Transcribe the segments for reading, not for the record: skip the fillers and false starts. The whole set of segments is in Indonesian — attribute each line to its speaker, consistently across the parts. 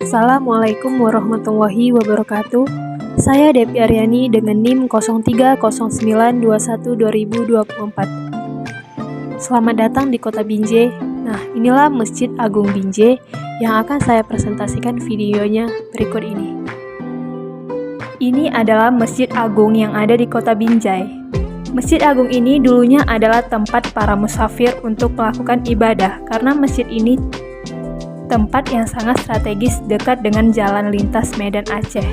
Speaker 1: Assalamualaikum warahmatullahi wabarakatuh. Saya Devi Aryani dengan NIM 0309212024. Selamat datang di Kota Binjai. Nah, inilah Masjid Agung Binjai yang akan saya presentasikan videonya berikut ini. Ini adalah Masjid Agung yang ada di Kota Binjai. Masjid Agung ini dulunya adalah tempat para musafir untuk melakukan ibadah karena masjid ini tempat yang sangat strategis dekat dengan jalan lintas Medan Aceh.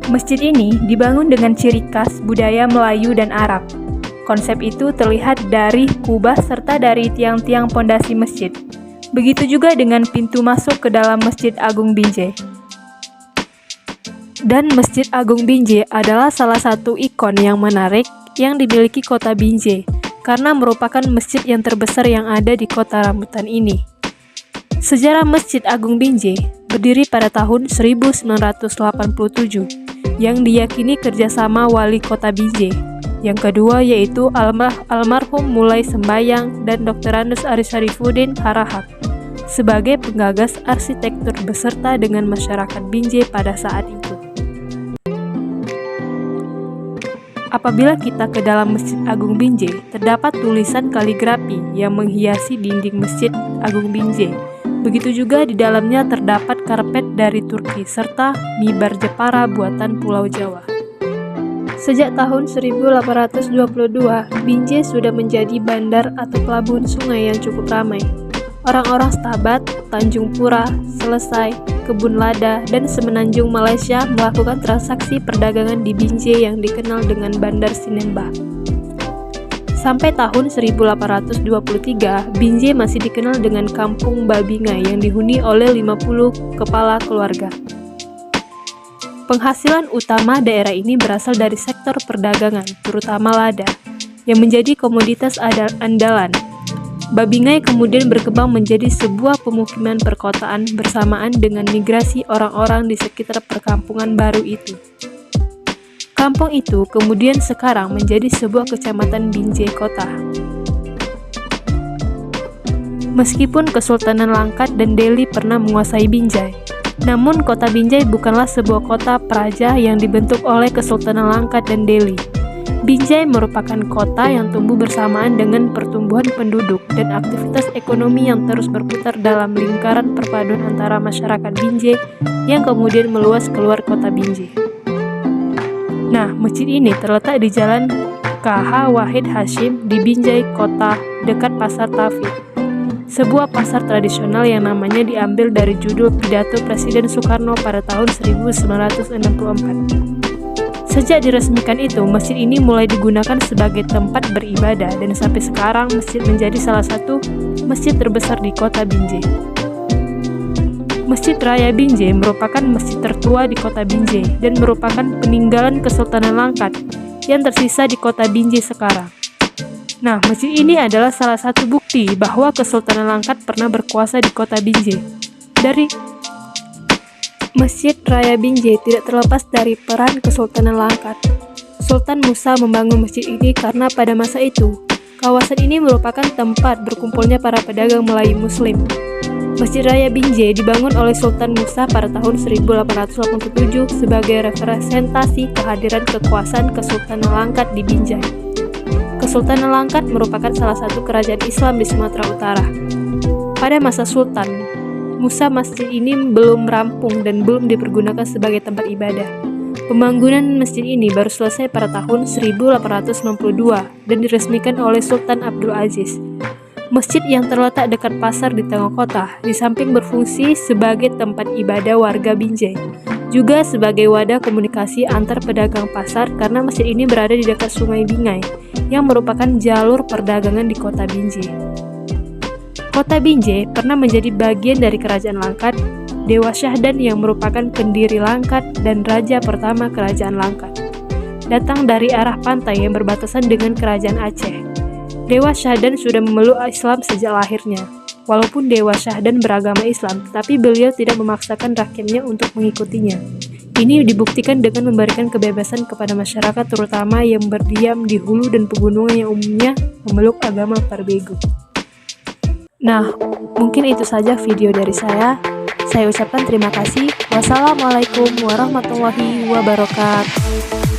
Speaker 1: Masjid ini dibangun dengan ciri khas budaya Melayu dan Arab. Konsep itu terlihat dari kubah serta dari tiang-tiang pondasi masjid. Begitu juga dengan pintu masuk ke dalam Masjid Agung Binjai. Dan Masjid Agung Binjai adalah salah satu ikon yang menarik yang dimiliki Kota Binjai karena merupakan masjid yang terbesar yang ada di Kota Rambutan ini. Sejarah Masjid Agung Binjai berdiri pada tahun 1987 yang diyakini kerjasama Wali Kota Binjai. Yang kedua yaitu almarhum Mulai Sembayang dan Dr. Andes Arisarifuddin Harahap sebagai penggagas arsitektur beserta dengan masyarakat Binjai pada saat itu. Apabila kita ke dalam Masjid Agung Binjai, terdapat tulisan kaligrafi yang menghiasi dinding Masjid Agung Binjai. Begitu juga di dalamnya terdapat karpet dari Turki serta mibar Jepara buatan Pulau Jawa. Sejak tahun 1822, Binjai sudah menjadi bandar atau pelabuhan sungai yang cukup ramai. Orang-orang Stabat, Tanjung Pura, Selesai, Kebun Lada, dan Semenanjung Malaysia melakukan transaksi perdagangan di Binjai yang dikenal dengan Bandar Sinembah. Sampai tahun 1823, Binjai masih dikenal dengan Kampung Babingai yang dihuni oleh 50 kepala keluarga. Penghasilan utama daerah ini berasal dari sektor perdagangan, terutama lada, yang menjadi komoditas andalan. Babingai kemudian berkembang menjadi sebuah pemukiman perkotaan bersamaan dengan migrasi orang-orang di sekitar perkampungan baru itu. Kampung itu kemudian sekarang menjadi sebuah kecamatan Binjai Kota. Meskipun Kesultanan Langkat dan Delhi pernah menguasai Binjai, namun kota Binjai bukanlah sebuah kota praja yang dibentuk oleh Kesultanan Langkat dan Delhi. Binjai merupakan kota yang tumbuh bersamaan dengan pertumbuhan penduduk dan aktivitas ekonomi yang terus berputar dalam lingkaran perpaduan antara masyarakat Binjai yang kemudian meluas keluar kota Binjai. Nah, masjid ini terletak di Jalan KH Wahid Hashim di Binjai Kota, dekat Pasar Taufiq, sebuah pasar tradisional yang namanya diambil dari judul pidato Presiden Soekarno pada tahun 1964. Sejak diresmikan itu, masjid ini mulai digunakan sebagai tempat beribadah dan sampai sekarang masjid menjadi salah satu masjid terbesar di Kota Binjai. Masjid Raya Binjai merupakan masjid tertua di Kota Binjai dan merupakan peninggalan Kesultanan Langkat yang tersisa di Kota Binjai sekarang. Nah, masjid ini adalah salah satu bukti bahwa Kesultanan Langkat pernah berkuasa di Kota Binjai. Dari Masjid Raya Binjai tidak terlepas dari peran Kesultanan Langkat. Sultan Musa membangun masjid ini karena pada masa itu, kawasan ini merupakan tempat berkumpulnya para pedagang Melayu Muslim. Masjid Raya Binjai dibangun oleh Sultan Musa pada tahun 1887 sebagai representasi kehadiran kekuasaan Kesultanan Langkat di Binjai. Kesultanan Langkat merupakan salah satu kerajaan Islam di Sumatera Utara. Pada masa Sultan Musa, masjid ini belum rampung dan belum dipergunakan sebagai tempat ibadah. Pembangunan masjid ini baru selesai pada tahun 1892 dan diresmikan oleh Sultan Abdul Aziz. Masjid yang terletak dekat pasar di tengah kota, di samping berfungsi sebagai tempat ibadah warga Binjai, juga sebagai wadah komunikasi antar pedagang pasar karena masjid ini berada di dekat Sungai Bingai, yang merupakan jalur perdagangan di Kota Binjai. Kota Binjai pernah menjadi bagian dari Kerajaan Langkat, Dewa Syahdan yang merupakan pendiri Langkat dan Raja pertama Kerajaan Langkat. Datang dari arah pantai yang berbatasan dengan Kerajaan Aceh. Dewa Syahdan sudah memeluk Islam sejak lahirnya. Walaupun Dewa Syahdan beragama Islam, tetapi beliau tidak memaksakan rakyatnya untuk mengikutinya. Ini dibuktikan dengan memberikan kebebasan kepada masyarakat terutama yang berdiam di hulu dan pegunungan yang umumnya memeluk agama Parbegu. Nah, mungkin itu saja video dari saya. Saya ucapkan terima kasih. Wassalamualaikum warahmatullahi wabarakatuh.